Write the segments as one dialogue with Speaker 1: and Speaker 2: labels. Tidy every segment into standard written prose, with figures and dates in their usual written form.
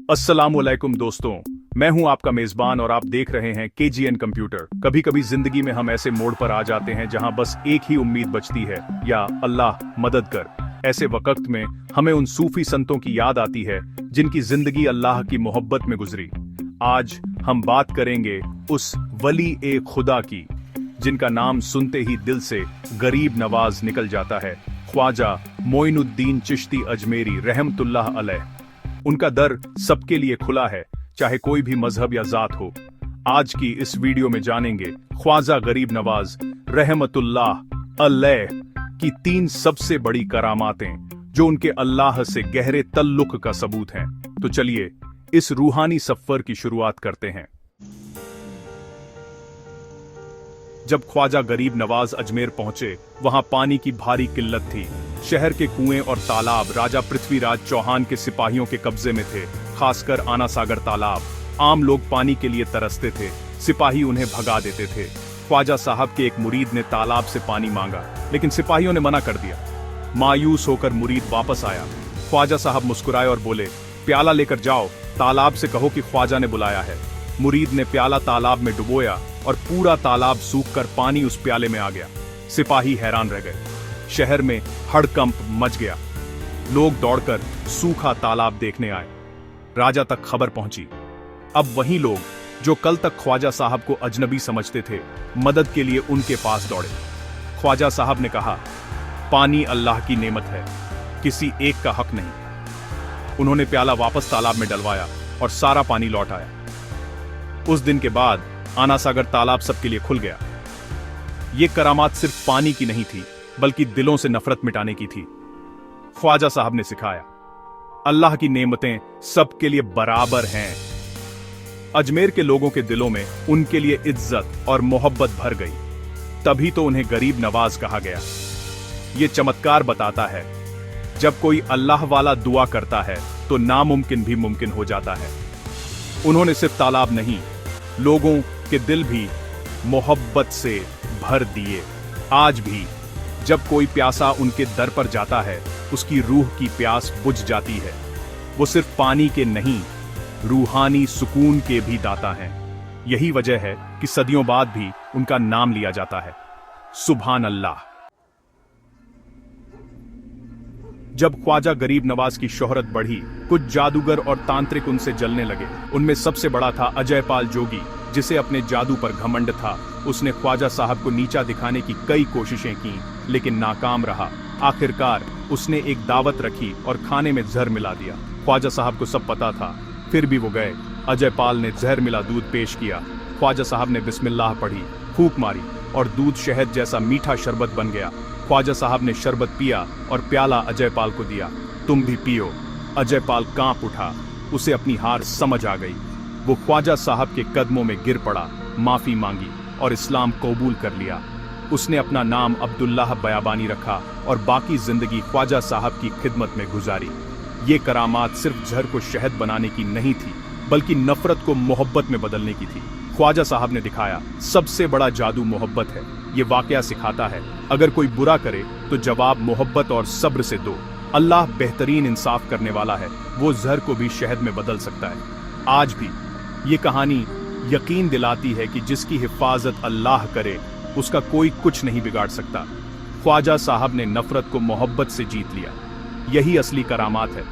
Speaker 1: अस्सलामुअलैकुम दोस्तों, मैं हूं आपका मेजबान और आप देख रहे हैं केजीएन कंप्यूटर। कभी कभी जिंदगी में हम ऐसे मोड़ पर आ जाते हैं जहां बस एक ही उम्मीद बचती है, या अल्लाह मदद कर। ऐसे वक्त में हमें उन सूफी संतों की याद आती है जिनकी जिंदगी अल्लाह की मोहब्बत में गुजरी। आज हम बात करेंगे उस वली ए खुदा की जिनका नाम सुनते ही दिल से गरीब नवाज निकल जाता है, ख्वाजा मोइनुद्दीन चिश्ती अजमेरी रहमतुल्लाह अलैह। उनका दर सबके लिए खुला है, चाहे कोई भी मजहब या जात हो। आज की इस वीडियो में जानेंगे ख्वाजा गरीब नवाज रहमतुल्लाह अलैह की 3 सबसे बड़ी करामातें जो उनके अल्लाह से गहरे तल्लुक का सबूत हैं। तो चलिए इस रूहानी सफर की शुरुआत करते हैं। जब ख्वाजा गरीब नवाज अजमेर पहुंचे, वहां पानी की भारी किल्लत थी। शहर के कुएं और तालाब राजा पृथ्वीराज चौहान के सिपाहियों के कब्जे में थे, खासकर आना सागर तालाब। आम लोग पानी के लिए तरसते थे, सिपाही उन्हें भगा देते थे। ख्वाजा साहब के एक मुरीद ने तालाब से पानी मांगा, लेकिन सिपाहियों ने मना कर दिया। मायूस होकर मुरीद वापस आया। ख्वाजा साहब मुस्कुराए और बोले, प्याला लेकर जाओ, तालाब से कहो कि ख्वाजा ने बुलाया है। मुरीद ने प्याला तालाब में डुबोया और पूरा तालाब सूखकर पानी उस प्याले में आ गया। सिपाही हैरान रह गए। शहर में हड़कंप मच गया। लोग दौड़कर सूखा तालाब देखने आए। राजा तक खबर पहुंची। अब वही लोग जो कल तक ख्वाजा साहब को अजनबी समझते थे, मदद के लिए उनके पास दौड़े। ख्वाजा साहब ने कहा, पानी अल्लाह की नेमत है, किसी एक का हक नहीं। उन्होंने प्याला वापस तालाब में डलवाया और सारा पानी लौट आया। उस दिन के बाद आना सागर तालाब सबके लिए खुल गया। ये करामात सिर्फ पानी की नहीं थी, बल्कि दिलों से नफरत मिटाने की थी। ख्वाजा साहब ने सिखाया, अल्लाह की नेमतें सबके लिए बराबर हैं। अजमेर के लोगों के दिलों में उनके लिए इज्जत और मोहब्बत भर गई। तभी तो उन्हें गरीब नवाज कहा गया। ये चमत्कार बताता है, जब कोई अल्लाह वाला दुआ करता है तो नामुमकिन भी मुमकिन हो जाता है। उन्होंने सिर्फ तालाब नहीं, लोगों के दिल भी मोहब्बत से भर दिए। आज भी जब कोई प्यासा उनके दर पर जाता है, उसकी रूह की प्यास बुझ जाती है। वो सिर्फ पानी के नहीं, रूहानी सुकून के भी दाता हैं। यही वजह है कि सदियों बाद भी उनका नाम लिया जाता है। सुभान अल्लाह। जब ख्वाजा गरीब नवाज की शोहरत बढ़ी, कुछ जादूगर और तांत्रिक उनसे जलने लगे। उनमें सबसे बड़ा था अजयपाल जोगी, जिसे अपने जादू पर घमंड था। उसने ख्वाजा साहब को नीचा दिखाने की कई कोशिशें की, लेकिन नाकाम रहा। आखिरकार उसने एक दावत रखी और खाने में जहर मिला दिया। ख्वाजा साहब को सब पता था, फिर भी वो गए। अजयपाल ने जहर मिला दूध पेश किया। ख्वाजा साहब ने बिस्मिल्लाह पढ़ी, फूंक मारी और दूध शहद जैसा मीठा शरबत बन गया। ख्वाजा साहब ने शरबत पिया और प्याला अजयपाल को दिया। तुम भी पियो। अजयपाल कांप उठा, उसे अपनी हार समझ आ गई। वो ख्वाजा साहब के कदमों में गिर पड़ा, माफी मांगी और इस्लाम कबूल कर लिया। उसने अपना नाम अब्दुल्लाह बयाबानी रखा और बाकी जिंदगी ख्वाजा साहब की खिदमत में गुजारी। ये करामात सिर्फ जहर को शहद बनाने की नहीं थी, बल्कि नफरत को मोहब्बत में बदलने की थी। ख्वाजा साहब ने दिखाया, सबसे बड़ा जादू मोहब्बत है। ये वाकया सिखाता है, अगर कोई बुरा करे तो जवाब मोहब्बत और सब्र से दो। अल्लाह बेहतरीन इंसाफ करने वाला है, वो जहर को भी शहद में बदल सकता है। आज भी ये कहानी यकीन दिलाती है कि जिसकी हिफाजत अल्लाह करे, उसका कोई कुछ नहीं बिगाड़ सकता। ख्वाजा साहब ने नफरत को मोहब्बत से जीत लिया। यही असली करामात है।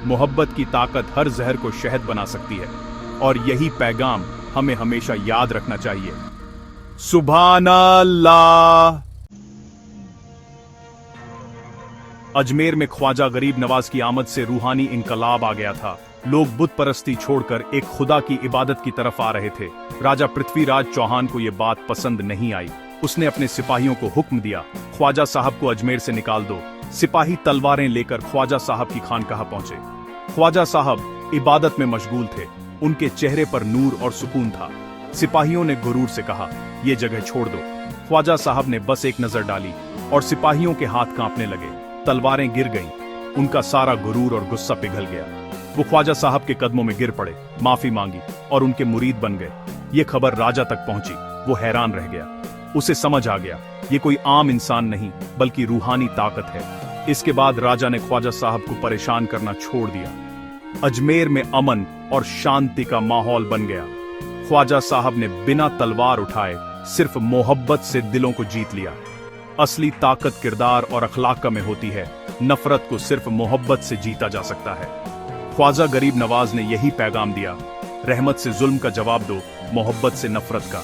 Speaker 1: मोहब्बत की ताकत हर जहर को शहद बना सकती है, और यही पैगाम हमें हमेशा याद रखना चाहिए। सुभान अल्लाह। अजमेर में ख्वाजा गरीब नवाज की आमद से रूहानी इनकलाब आ गया था। लोग बुत परस्ती छोड़कर एक खुदा की इबादत की तरफ आ रहे थे। राजा पृथ्वीराज चौहान को यह बात पसंद नहीं आई। उसने अपने सिपाहियों को हुक्म दिया, ख्वाजा साहब को अजमेर से निकाल दो। सिपाही तलवारें लेकर ख्वाजा साहब की खानकाह पहुंचे। ख्वाजा साहब इबादत में मशगूल थे। उनके चेहरे पर नूर और सुकून था। सिपाहियों ने गुरूर से कहा, यह जगह छोड़ दो। ख्वाजा साहब ने बस एक नजर डाली और सिपाहियों के हाथ कांपने लगे। तलवारें गिर गईं। उनका सारा गुरूर और गुस्सा पिघल गया। वो ख्वाजा साहब के कदमों में गिर पड़े, माफी मांगी और उनके मुरीद बन गए। ये खबर राजा तक पहुंची। वो हैरान रह गया। उसे समझ आ गया, ये कोई आम इंसान नहीं, बल्कि रूहानी ताकत है। इसके बाद राजा ने ख्वाजा साहब को परेशान करना छोड़ दिया। अजमेर में अमन और शांति का माहौल बन गया। ख्वाजा साहब ने बिना तलवार उठाए सिर्फ मोहब्बत से दिलों को जीत लिया। असली ताकत किरदार और अखलाक में होती है, नफरत को सिर्फ मोहब्बत से जीता जा सकता है। ख्वाजा गरीब नवाज ने यही पैगाम दिया, रहमत से जुल्म का जवाब दो, मोहब्बत से नफरत का।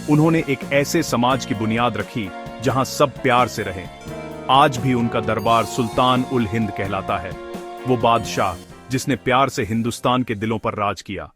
Speaker 1: उन्होंने एक ऐसे समाज की बुनियाद रखी जहां सब प्यार से रहें। आज भी उनका दरबार सुल्तान उल हिंद कहलाता है, वो बादशाह जिसने प्यार से हिंदुस्तान के दिलों पर राज किया।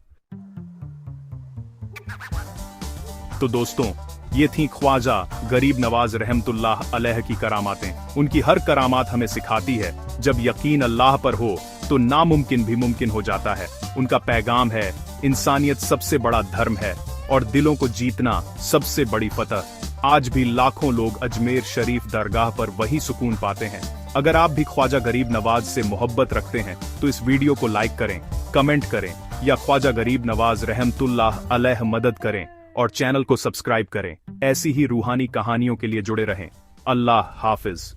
Speaker 1: तो दोस्तों, ये थी ख्वाजा गरीब नवाज रहमतुल्लाह अलैह की करामातें। उनकी हर करामात हमें सिखाती है, जब यकीन अल्लाह पर हो तो नामुमकिन भी मुमकिन हो जाता है। उनका पैगाम है, इंसानियत सबसे बड़ा धर्म है और दिलों को जीतना सबसे बड़ी फतह। आज भी लाखों लोग अजमेर शरीफ दरगाह पर वही सुकून पाते हैं। अगर आप भी ख्वाजा गरीब नवाज से मोहब्बत रखते हैं तो इस वीडियो को लाइक करें, कमेंट करें या ख्वाजा गरीब नवाज रहमतुल्लाह अलैह मदद करें और चैनल को सब्सक्राइब करें। ऐसी ही रूहानी कहानियों के लिए जुड़े रहें। अल्लाह हाफिज।